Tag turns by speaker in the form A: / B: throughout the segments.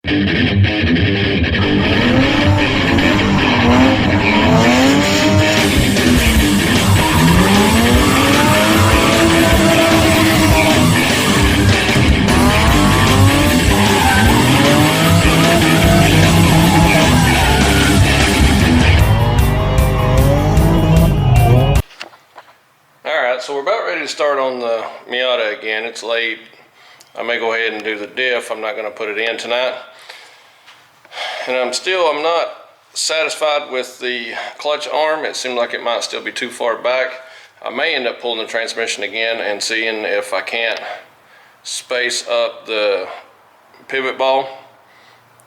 A: So we're about ready to start on the Miata again. It's late. I may go ahead and do the diff. I'm not going to put it in tonight. And I'm not satisfied with the clutch arm. It seemed like it might still be too far back. I may end up pulling the transmission again and seeing if I can't space up the pivot ball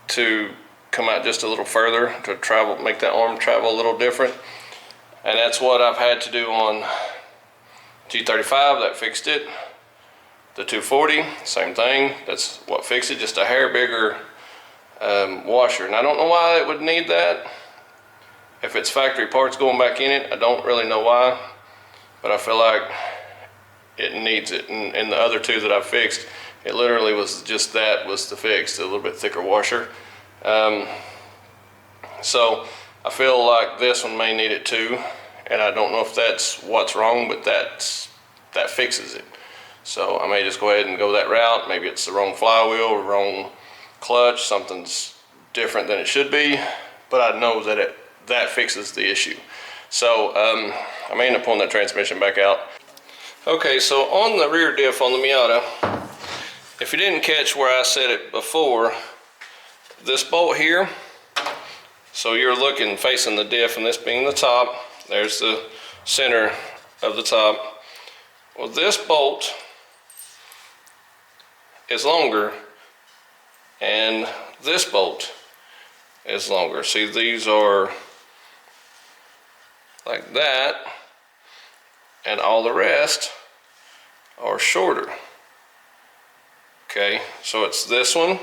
A: to come out just a little further to make that arm travel a little different. And that's what I've had to do on G35, that fixed it. The 240, same thing, that's what fixed it, just a hair bigger washer. And I don't know why it would need that. If it's factory parts going back in it, I don't really know why, but I feel like it needs it. And the other two that I fixed, it literally was just that was the fix, a little bit thicker washer. So I feel like this one may need it too. And I don't know if that's what's wrong, but that fixes it. So I may just go ahead and go that route. Maybe it's the wrong flywheel or wrong clutch. Something's different than it should be, but I know that that fixes the issue. So I may end up pulling that transmission back out. Okay, so on the rear diff on the Miata, if you didn't catch where I said it before, this bolt here, so you're looking facing the diff and this being the top, there's the center of the top. Well, this bolt is longer and this bolt is longer. See, these are like that and all the rest are shorter. Okay, so it's this one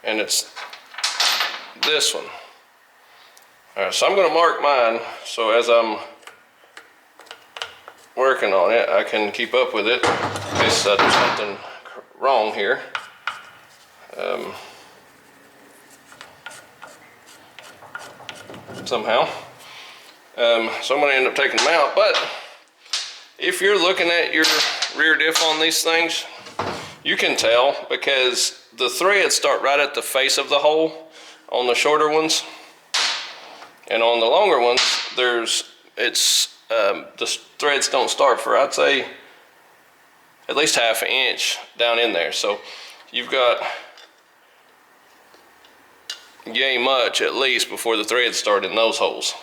A: and it's this one. All right, so I'm going to mark mine so as I'm working on it, I can keep up with it in case there's something wrong here. Somehow. So I'm going to end up taking them out, but if you're looking at your rear diff on these things, you can tell because the threads start right at the face of the hole on the shorter ones. And on the longer ones, the threads don't start for, I'd say, at least half an inch down in there. So you've got yay much at least before the threads start in those holes.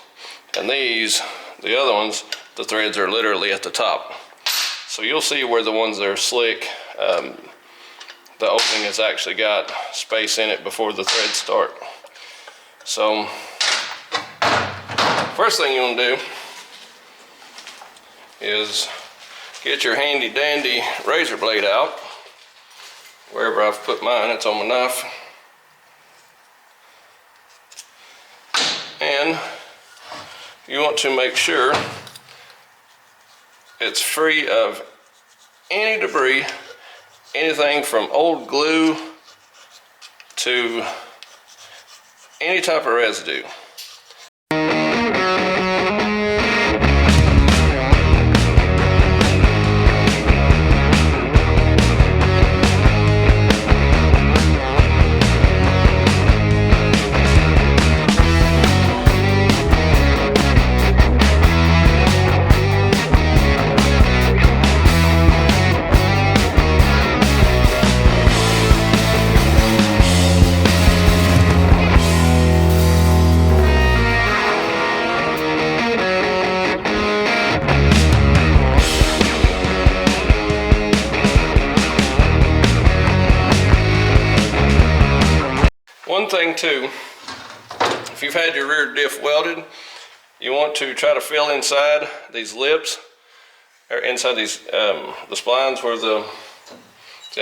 A: And these, the other ones, the threads are literally at the top. So you'll see where the ones that are slick, the opening has actually got space in it before the threads start. So first thing you want to do is get your handy dandy razor blade out. Wherever I've put mine, it's on my knife. And you want to make sure it's free of any debris, anything from old glue to any type of residue. One thing too, if you've had your rear diff welded, you want to try to fill inside these lips, or inside these the splines where the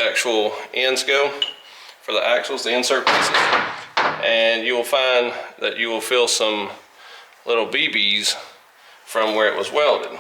A: actual ends go for the axles, the insert pieces, and you will find that you will feel some little BBs from where it was welded.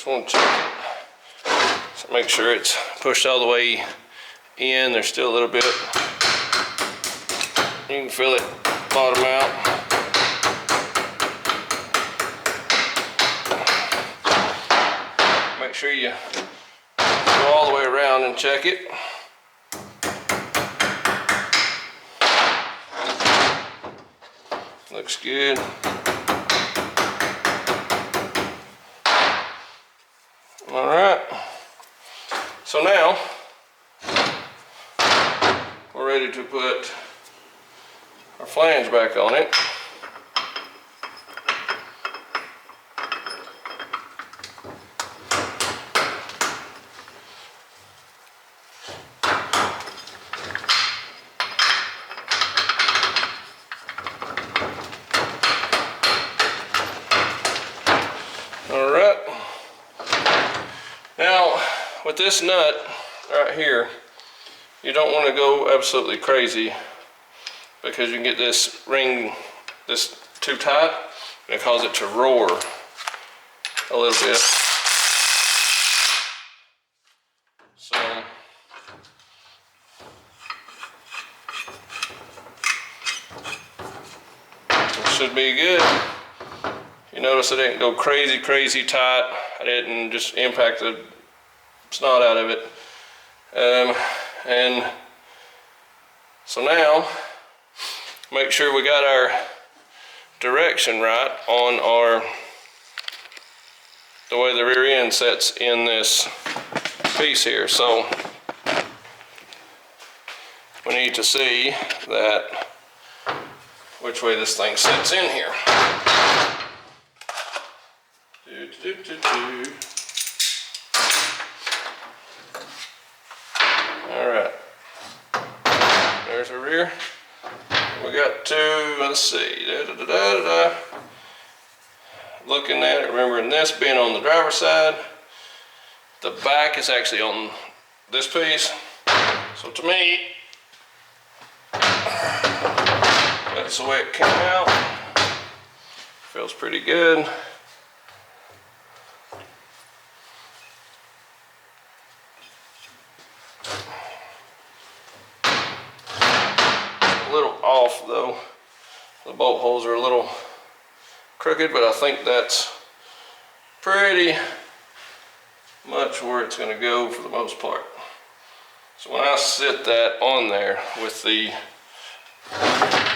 A: just want to check it. So make sure it's pushed all the way in. There's still a little bit. You can feel it bottom out. Make sure you go all the way around and check it. Looks good. All right. So now we're ready to put our flange back on it. All right. Now with this nut right here, you don't want to go absolutely crazy, because you can get this ring too tight and it causes it to roar a little bit. So it should be good. You notice I didn't go crazy tight. I didn't just impact the snot out of it. And so now, make sure we got our direction right on the way the rear end sets in this piece here. So we need to see that which way this thing sits in here. All right, there's the rear. We got two, let's see, looking at it, remembering this being on the driver's side, the back is actually on this piece. So to me, that's the way it came out. Feels pretty good. A little off though. The bolt holes are a little crooked, but I think that's pretty much where it's going to go for the most part. So when I sit that on there with the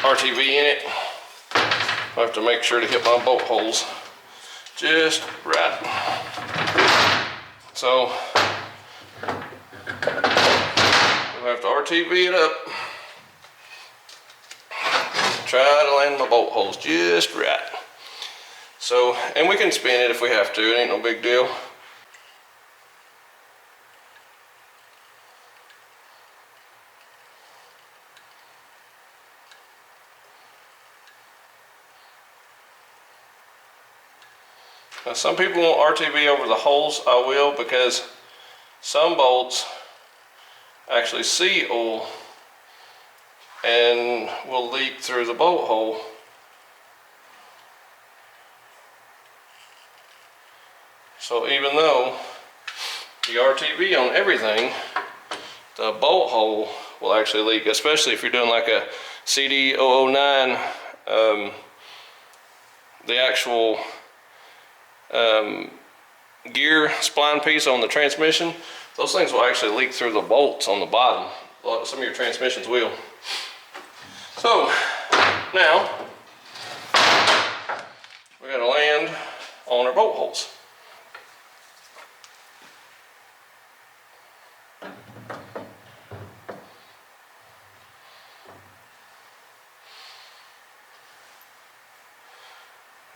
A: RTV in it, I have to make sure to hit my bolt holes just right. So we'll have to RTV it up. Try to land my bolt holes just right. So, and we can spin it if we have to, it ain't no big deal. Now some people want RTV over the holes. I will, because some bolts actually seal and will leak through the bolt hole. So even though the RTV on everything, the bolt hole will actually leak, especially if you're doing like a CD009, the actual gear spline piece on the transmission, those things will actually leak through the bolts on the bottom. Some of your transmissions will. So now we got to land on our bolt holes.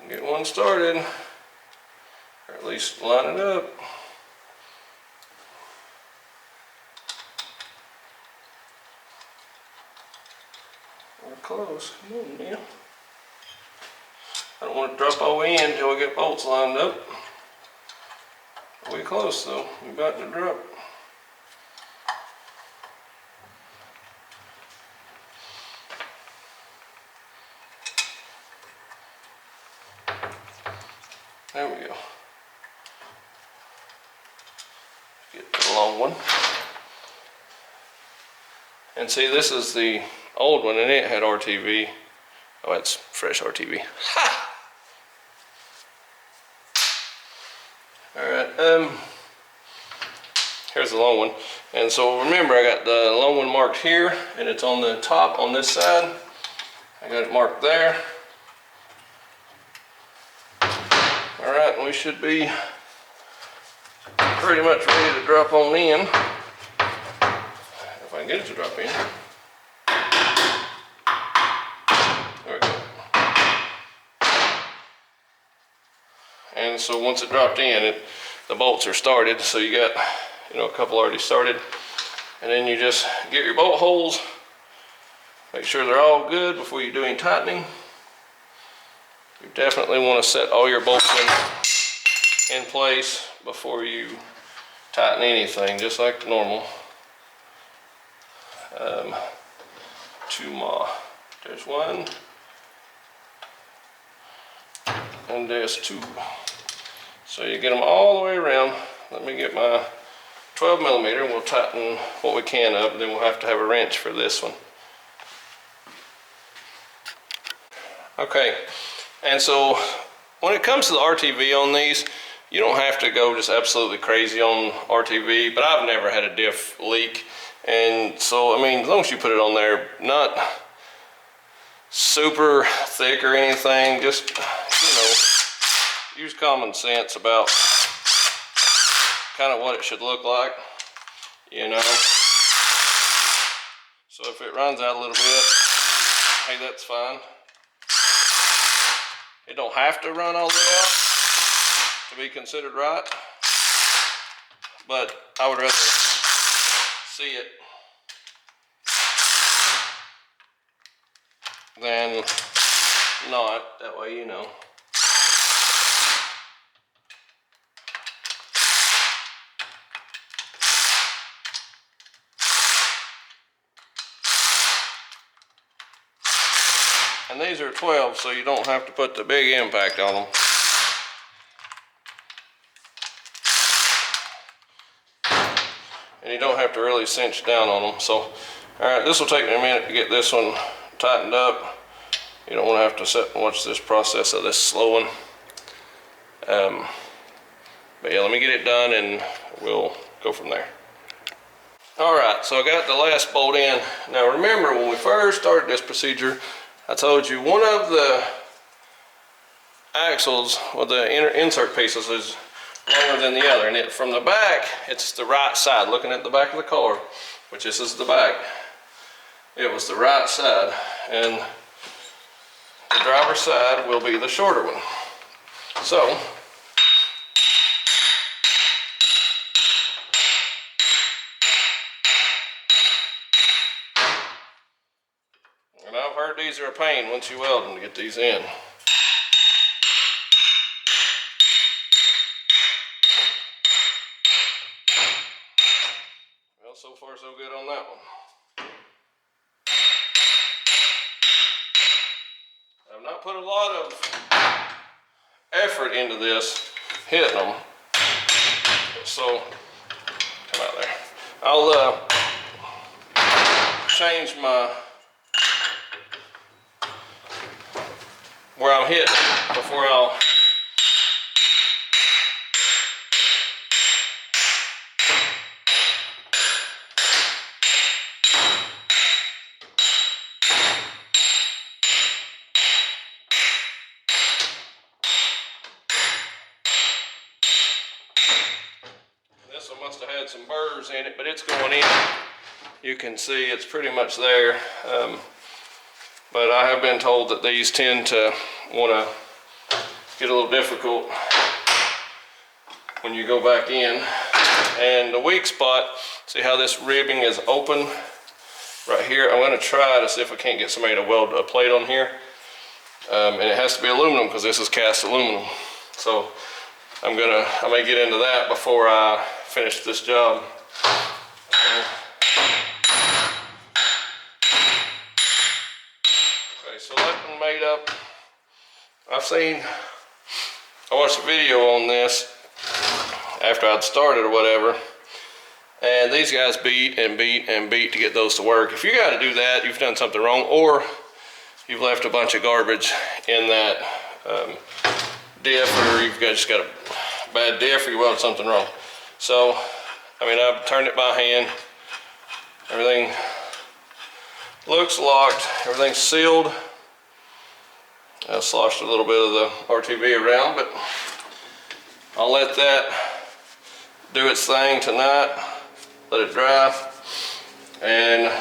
A: Get one started, or at least line it up. We're close. Come on now. I don't want to drop all the way in until we get bolts lined up. We're close though. We're about to drop. There we go. one. And see, this is the old one, and it had RTV. Oh, that's fresh RTV. Ha! Alright, here's the long one. And so remember, I got the long one marked here, and it's on the top on this side. I got it marked there. Alright, and we should be pretty much ready to drop on in. If I can get it to drop in. There we go. And so once it dropped in, the bolts are started. So you got, a couple already started. And then you just get your bolt holes. Make sure they're all good before you do any tightening. You definitely want to set all your bolts in place before you tighten anything, just like normal. Two more. There's one. And there's two. So you get them all the way around. Let me get my 12mm and we'll tighten what we can up, and then we'll have to have a wrench for this one. Okay, and so when it comes to the RTV on these, you don't have to go just absolutely crazy on RTV, but I've never had a diff leak. And so, I mean, as long as you put it on there, not super thick or anything, just, use common sense about kind of what it should look like, So if it runs out a little bit, hey, that's fine. It don't have to run all the way out to be considered right, but I would rather see it than not. That way, And these are 12, so you don't have to put the big impact on them. And you don't have to really cinch down on them. So, alright, this will take me a minute to get this one tightened up. You don't want to have to sit and watch this process of this slowing. But yeah, let me get it done and we'll go from there. Alright, so I got the last bolt in. Now remember, when we first started this procedure, I told you one of the axles, or the inner insert pieces, is longer than the other. And from the back, it's the right side. Looking at the back of the car, which this is the back, it was the right side. And the driver's side will be the shorter one. So, and I've heard these are a pain once you weld them to get these in. Well, so far so good on that one. I've not put a lot of effort into this, hitting them. So, come out there. I'll change where I'm hitting before I'll this one must have had some burrs in it, but it's going in. You can see it's pretty much there. But I have been told that these tend to want to get a little difficult when you go back in. And the weak spot, see how this ribbing is open right here? I'm going to try to see if I can't get somebody to weld a plate on here. And it has to be aluminum because this is cast aluminum. So I may get into that before I finish this job. Okay, so that one made up. I watched a video on this after I'd started or whatever, And these guys beat and beat and beat to get those to work. If you got to do that, you've done something wrong, or you've left a bunch of garbage in that diff, or you've just got a bad diff, or you welded something wrong. So, I mean, I've turned it by hand. Everything looks locked. Everything's sealed. I sloshed a little bit of the RTV around, but I'll let that do its thing tonight. Let it dry, and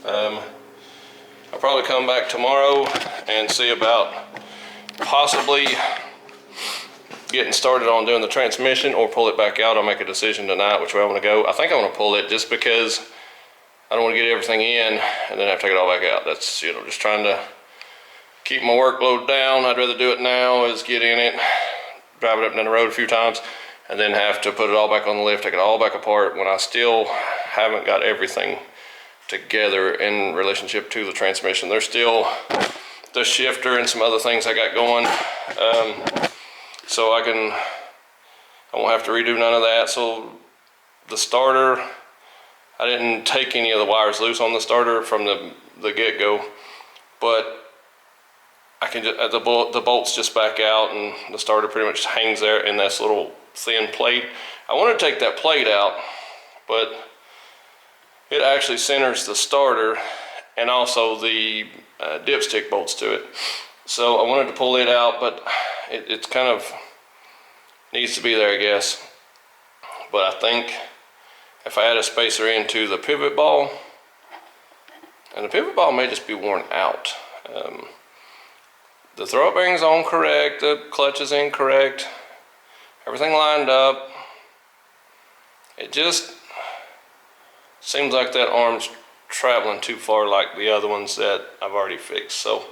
A: I'll probably come back tomorrow and see about possibly getting started on doing the transmission, or pull it back out. I'll make a decision tonight which way I want to go. I think I want to pull it just because I don't want to get everything in and then have to take it all back out. That's, you know, just trying to keep my workload down. I'd rather do it now as get in it, drive it up and down the road a few times, and then have to put it all back on the lift, take it all back apart when I still haven't got everything together in relationship to the transmission. There's still the shifter and some other things I got going. So I won't have to redo none of that. So the starter, I didn't take any of the wires loose on the starter from the get-go, but I can just, the bolts just back out, and the starter pretty much hangs there in this little thin plate. I want to take that plate out, but it actually centers the starter and also the dipstick bolts to it. So I wanted to pull it out, but it's kind of needs to be there, I guess. But I think if I add a spacer into the pivot ball, and the pivot ball may just be worn out. The throw bearing's on correct, the clutch is incorrect, everything lined up. It just seems like that arm's traveling too far like the other ones that I've already fixed. So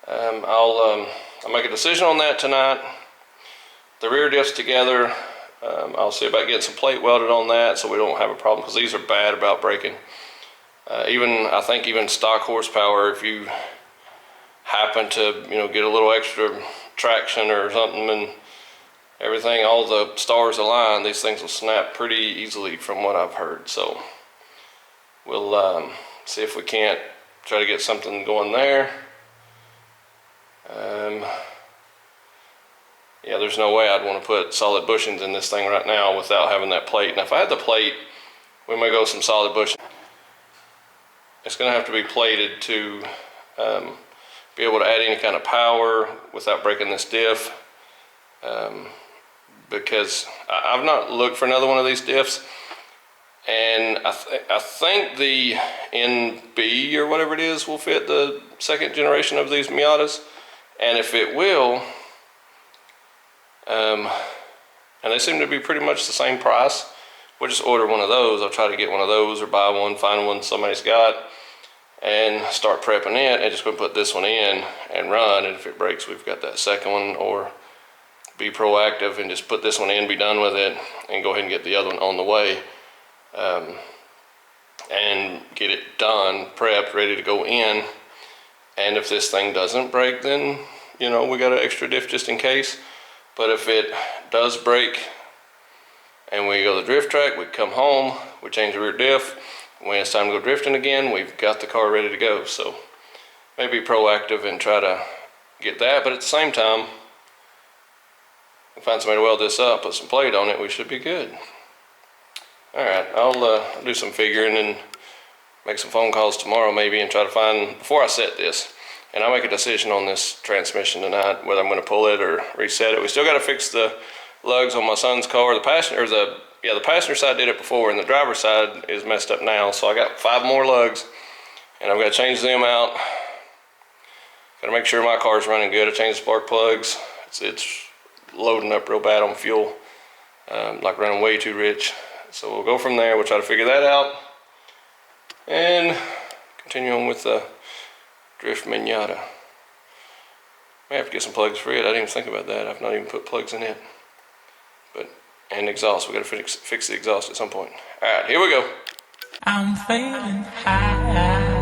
A: I'll make a decision on that tonight. The rear diff's together. I'll see about getting some plate welded on that so we don't have a problem, because these are bad about breaking. I think even stock horsepower, if you happen to, you know, get a little extra traction or something and everything, all the stars align, these things will snap pretty easily from what I've heard. So we'll see if we can't try to get something going there. Yeah, there's no way I'd want to put solid bushings in this thing right now without having that plate. Now if I had the plate, we may go some solid bushing. It's going to have to be plated to be able to add any kind of power without breaking this diff, because I've not looked for another one of these diffs, and I think the NB or whatever it is will fit the second generation of these Miatas, and if it will, and they seem to be pretty much the same price, we'll just order one of those. I'll try to get one of those or buy one, find one somebody's got, and start prepping it, and just going to put this one in and run, and if it breaks we've got that second one, or be proactive and just put this one in, be done with it, and go ahead and get the other one on the way, and get it done, prepped, ready to go in. And if this thing doesn't break, then, you know, we got an extra diff just in case. But if it does break and we go to the drift track, we come home, we change the rear diff, when it's time to go drifting again, we've got the car ready to go. So maybe proactive and try to get that, but at the same time, find somebody to weld this up, put some plate on it, we should be good. Alright, I'll do some figuring and make some phone calls tomorrow maybe, and try to find, before I set this, and I'll make a decision on this transmission tonight, whether I'm going to pull it or reset it. We still got to fix the lugs on my son's car. The passenger side did it before, and the driver's side is messed up now. So I got 5 more lugs, and I've got to change them out. Got to make sure my car's running good. I changed the spark plugs. It's loading up real bad on fuel, like running way too rich. So we'll go from there. We'll try to figure that out and continue on with the Drift Miata. May have to get some plugs for it. I didn't even think about that. I've not even put plugs in it. And exhaust. We got to fix the exhaust at some point. All right, here we go.
B: I'm feeling high.